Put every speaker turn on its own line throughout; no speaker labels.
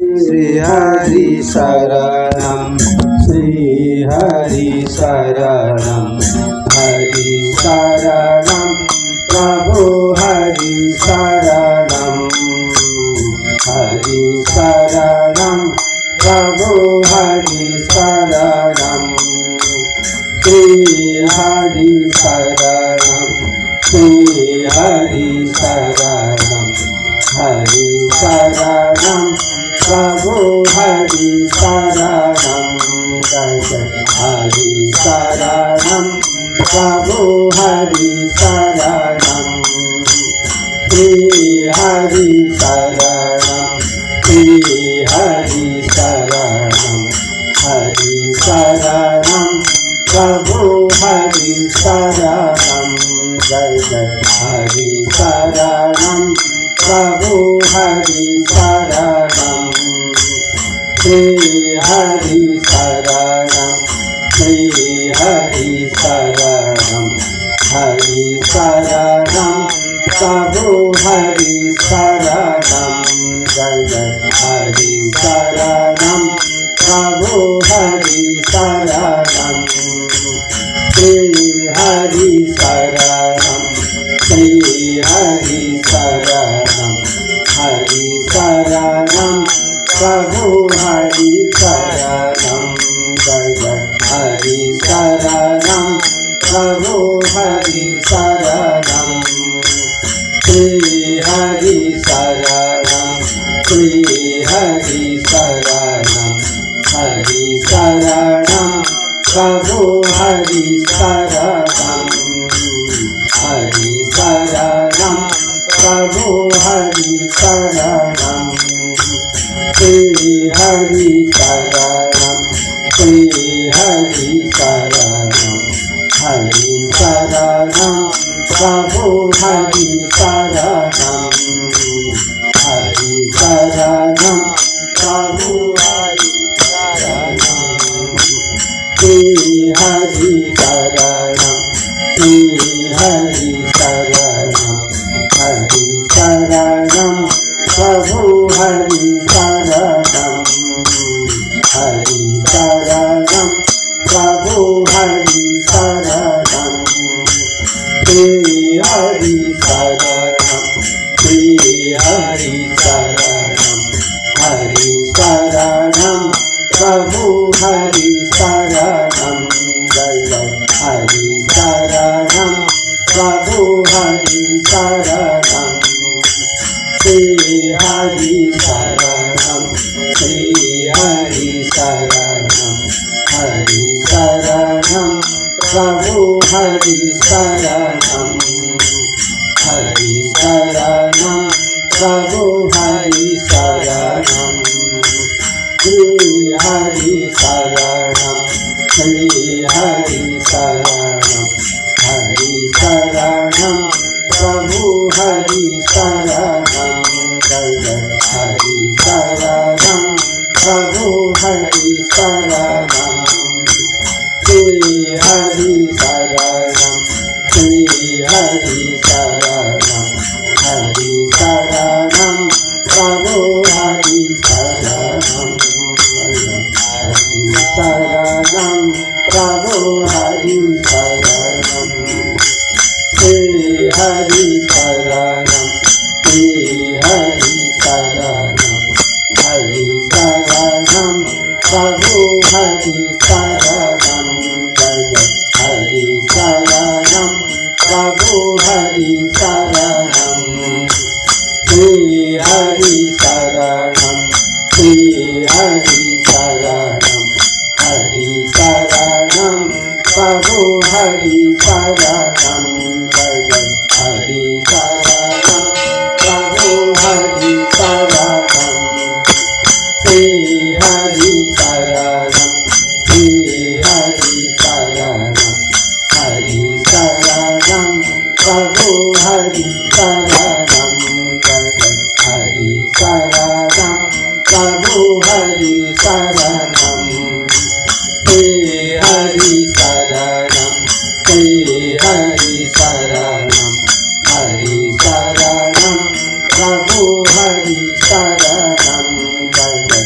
श्री हरि शरणम श्री हरि शरणम हरि शरणम प्रभु हरि शरणम हरि शरणम प्रभु हरि शरणम श्री हरि शरणम श्री हरि शरणम हरि शरणम प्रभु हरि शरणम हरि शरणम प्रभु हरि शरणम श्री हरि शरणम श्री हरि शरणम हरि शरणम प्रभु हरि शरणम जय जय हरि शरणम प्रभु हरि शरणम श्री हरि शरणम श्री हरि शरणम हरि शरणम प्रभु हरि शरणम जय जय हरि शरणम प्रभु हरि शरणम श्री हरि शरणम श्री हरि शरणम हरि शरणम प्रभु हरि शरणम जय जय हरि शरणम प्रभु हरि शरणम श्री हरि शरणम श्री हरि शरणम हरि शरणम प्रभु हरि शरणम हरि शरणम प्रभु हरि शरणम श्री हरि शरणम श्री हरि शरणम हरि शरणम प्रभु हरि शरणम हरि शरणम प्रभु हरि शरणम श्री हरि शरणम श्री हरि शरणम हरि शरणम प्रभु हरि शरणम हरि शरणम प्रभु हरि शरणम श्री हरि शरणम श्री हरि शरणम हरि शरणम प्रभु हरि शरणम जय जय हरि शरणम प्रभु हरि शरणम श्री हरि शरणम श्री हरि शरणम हरि शरणम प्रभु हरि शरणम हरि शरणम प्रभु हरि शरणम श्री हरि शरणम श्री हरि शरणम हरि शरणम प्रभु हरि शरणम जय जय हरि शरणम प्रभु हरि शरणम श्री हरि शरणम श्री हरि शरणम हरि शरणम प्रभु हरि शरणम हरि शरणम प्रभु हरि शरणम श्री हरि शरणम श्री हरि शरणम हरि शरणम प्रभु हरि शरणम जय जय हरि शरणम प्रभु हरि शरणम श्री हरि शरणम श्री हरि शरणम हरि शरणम प्रभु हरि शरणम जय जय हरि शरणम प्रभु हरि शरणम श्री हरि शरणम श्री हरि शरणम हरि शरणम प्रभु हरि शरणम जय जय हरि शरणम प्रभु हरि शरणम श्री हरि शरणम श्री हरि शरणम हरि शरणम प्रभु हरि शरणम जय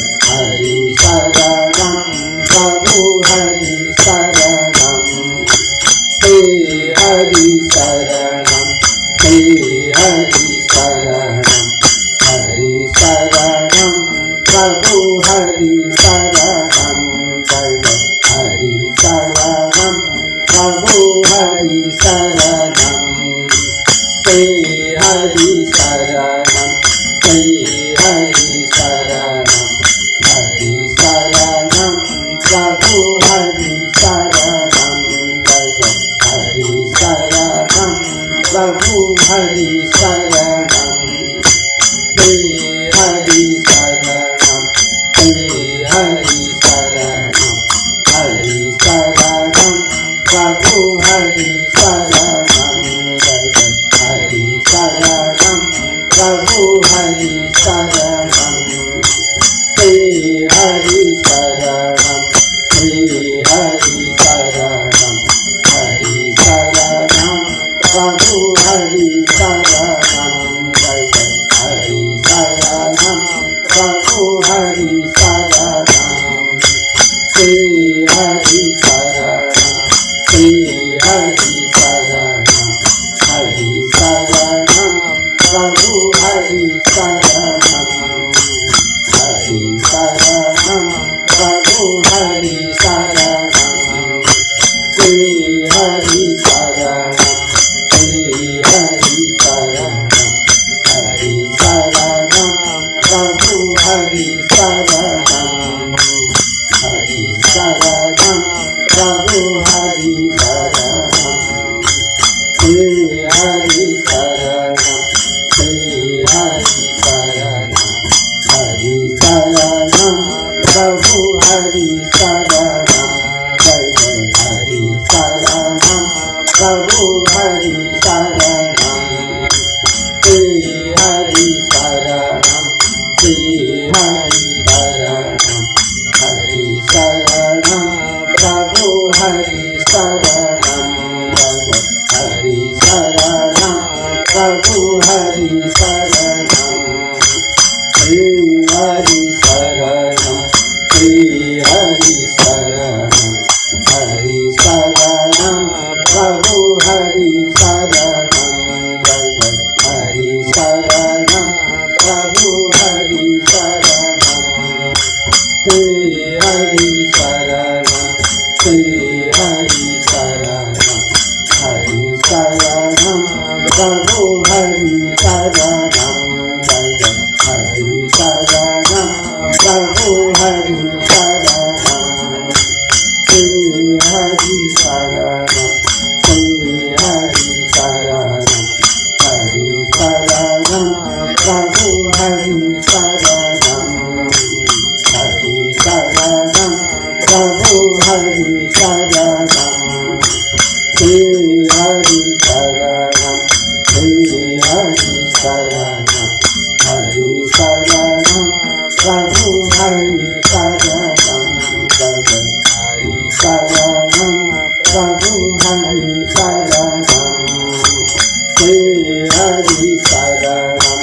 शरणम हरि शरणम प्रभु हरि शरणम श्री हरि शरणम श्री हरि शरणम हरि शरणम प्रभु हरि शरणम जय जय हरि शरणम प्रभु हरि शरणम श्री हरि शरणम श्री हरि शरणम हरि शरणम प्रभु हरि शरणम हरि शरणम प्रभु हरि शरणम श्री हरि शरणम श्री हरि शरणम हरि शरणम प्रभु हरि शरणम हरि शरणम प्रभु हरि शरणम श्री हरि शरणम श्री हरि शरणम हरि शरणम प्रभु हरि शरणम हरि शरणम प्रभु हरि शरणम श्री हरि शरणम श्री हरि शरणम हरि शरणम प्रभु हरि शरणम हरि शरणम प्रभु हरि शरणम श्री हरि शरणम श्री हरि शरणम हरि शरणम प्रभु हरि शरणम हरि शरणम प्रभु हरि शरणम श्री हरि शरणम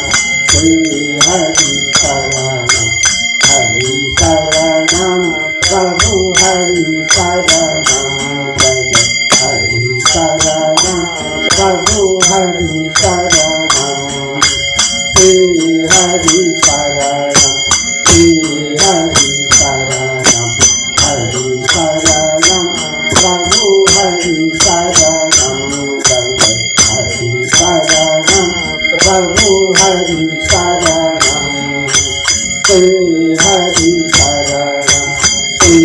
श्री हरि शरणम हरि शरणम प्रभु हरि शरणम हरि शरणम प्रभु हरि शरणम श्री हरि शरणम श्री हरि शरणम हरि शरणम प्रभु हरि शरणम हरि शरणम प्रभु हरि शरणम श्री हरि शरणम श्री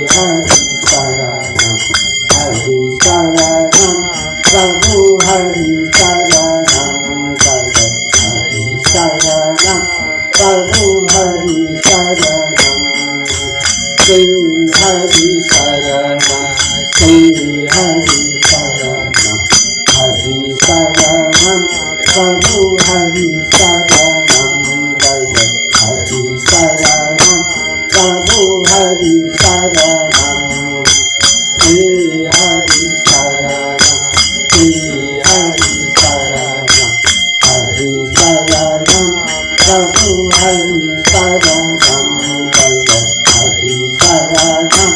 हरि शरणम हरि शरणम प्रभु हरि शरणम हरि शरणम प्रभु हरि शरणम श्री हरि शरणम श्री हरि शरणम हरि शरणम प्रभु हरि शरणम हरि शरणम प्रभु हरि शरणम श्री हरि शरणम श्री हरि शरणम हरि शरणम प्रभु हरि शरणम हरि शरणम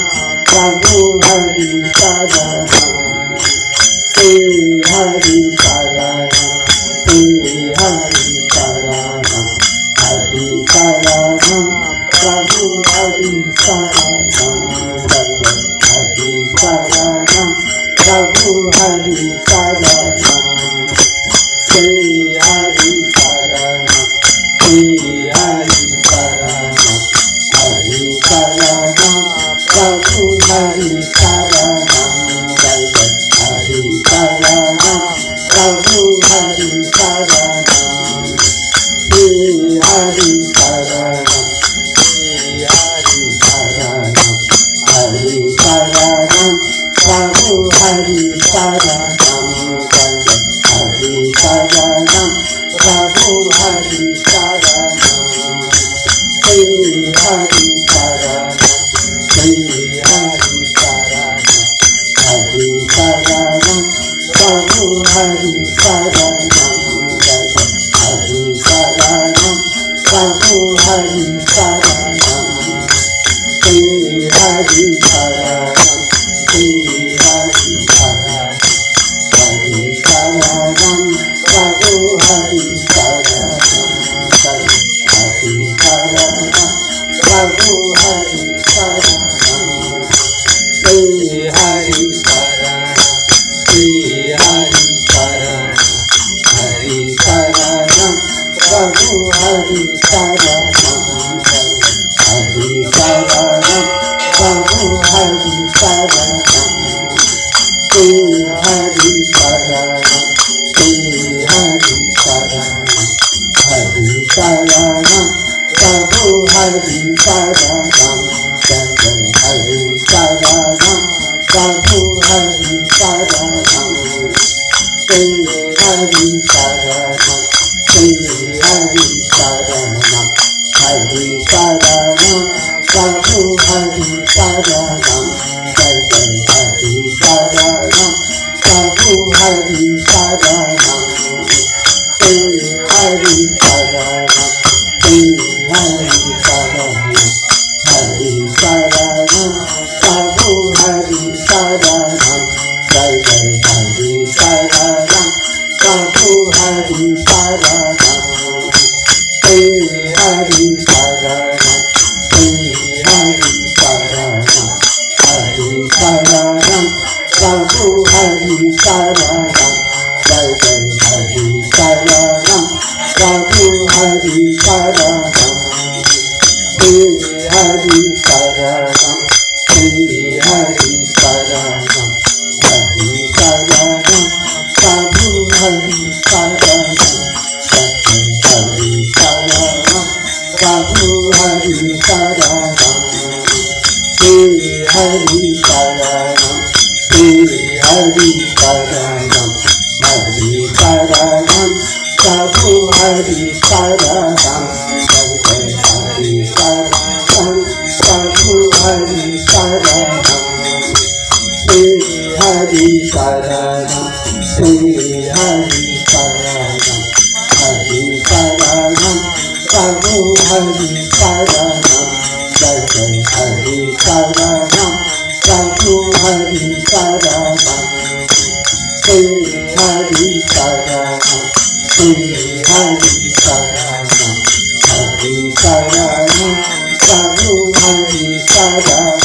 प्रभु हरि शरणम श्री हरि शरणम श्री हरि शरणम हरि शरणम प्रभु हरि शरणम हरि शरणम प्रभु हरि शरणम श्री हरि शरणम श्री हरि शरणम हरि शरणम प्रभु हरि शरणम हरि शरणम प्रभु हरि शरणम श्री हरि शरणम श्री हरि शरणम हरि शरणम प्रभु हरि शरणम हरि शरणम प्रभु हरि शरणम श्री हरि शरणम श्री हरि शरणम हरि शरणम प्रभु हरि शरणम हरि शरणम प्रभु हरि शरणम श्री हरि शरणम श्री हरि शरणम हरि शरणम प्रभु हरि शरणम हरि शरणम प्रभु हरि शरणम श्री हरि शरणम श्री हरि शरणम हरि शरणम प्रभु हरि शरणम प्रभु हरि शरणम श्री हरि शरणम श्री हरि शरणम हरि शरणम प्रभु हरि शरणम जय जय हरि शरणम प्रभु हरि शरणम श्री हरि शरणम श्री हरि शरणम हरि शरणम प्रभु हरि शरणम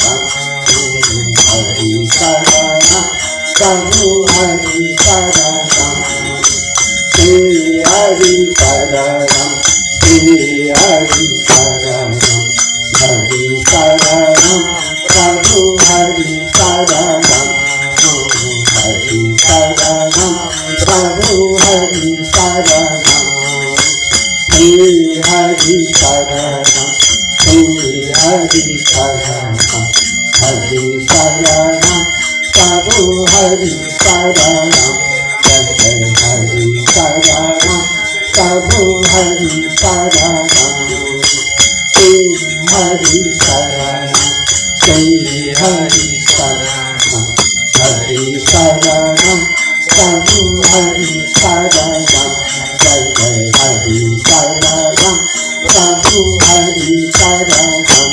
हरि शरणम प्रभु हरि शरणम श्री हरि शरणम श्री हरि शरणम हरि शरणम प्रभु हरि शरणम हरि शरणम प्रभु हरि शरणम श्री हरि शरणम श्री हरि शरणम हरि शरणम प्रभु हरि शरणम जय जय हरि शरणम प्रभु हरि शरणम श्री हरि शरणम श्री हरि शरणम हरि शरणम प्रभु हरि शरणम जय जय हरि शरणम प्रभु हरि शरणम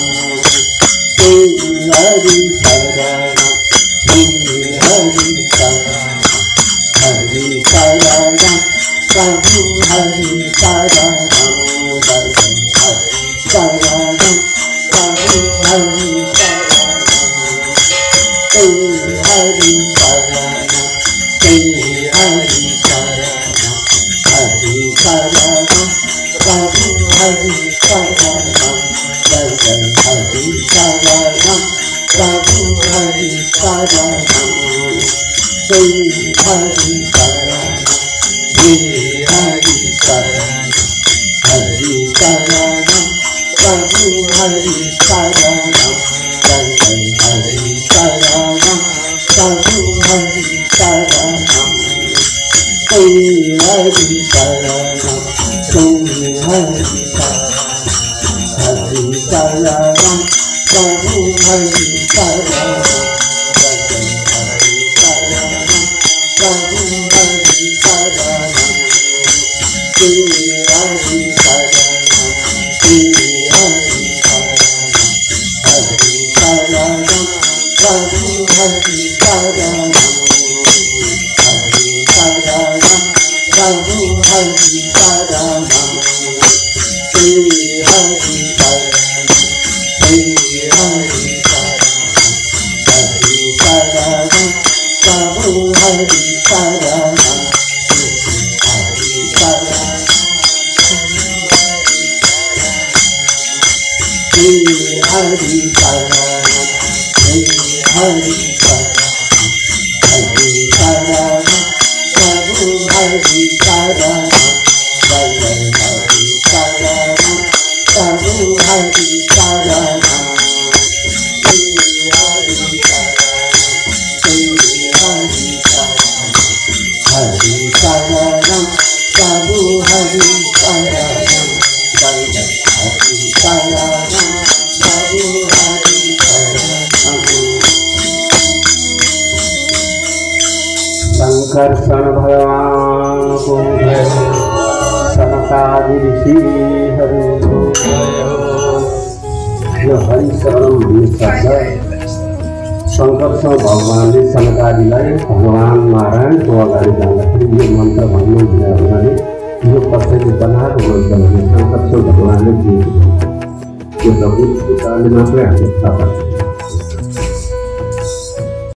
श्री हरि शरणम श्री हरि शरणम हरि शरणम प्रभु हरि शरणम जय जय हरि शरणम प्रभु हरि शरणम श्री हरि शरणम श्री हरि शरणम हरि शरणम प्रभु हरि शरणम जय जय हरि शरणम प्रभु हरि शरणम श्री हरि शरणम श्री हरि शरणम हरि शरणम प्रभु हरि शरणम जय जय हरि शरणम प्रभु हरि शरणम श्री हरि शरणम श्री हरि शरणम हरि शरणम प्रभु हरि शरणम जय जय हरि शरणम प्रभु हरि शरणम श्री हरि शरणम श्री हरि शरणम हरि शरणम प्रभु हरि शरणम हरि शरणम प्रभु हरि शरणम श्री हरि शरणम श्री हरि शरणम हरि शरणम प्रभु हरि शरणम हरि शरणम श्री हरि शरणम श्री हरि शरणम हरि शरणम प्रभु हरि शरणम जय जय हरि शरणम प्रभु हरि शरणम श्री हरि शरणम श्री हरि शरणम हरि शरणम प्रभु हरि शरणम जय जय हरि शरणम प्रभु हरि शरणम शंकर्षण भगवान को जय सनकादि ऋषि हरि जो हरि शरणम भन्ने शब्द शंकर्षण भगवानले सनकादिलाई भगवान नारायणको अगाडि जाँदाखेरि यो मन्त्र भन्नु हुनाले यो कसैले बनाएको मन्त्र भने शंकर्षण भगवानले दिएको त्यो प्रभु कारणले मात्रै हामीले थाहा पाउँछौँ।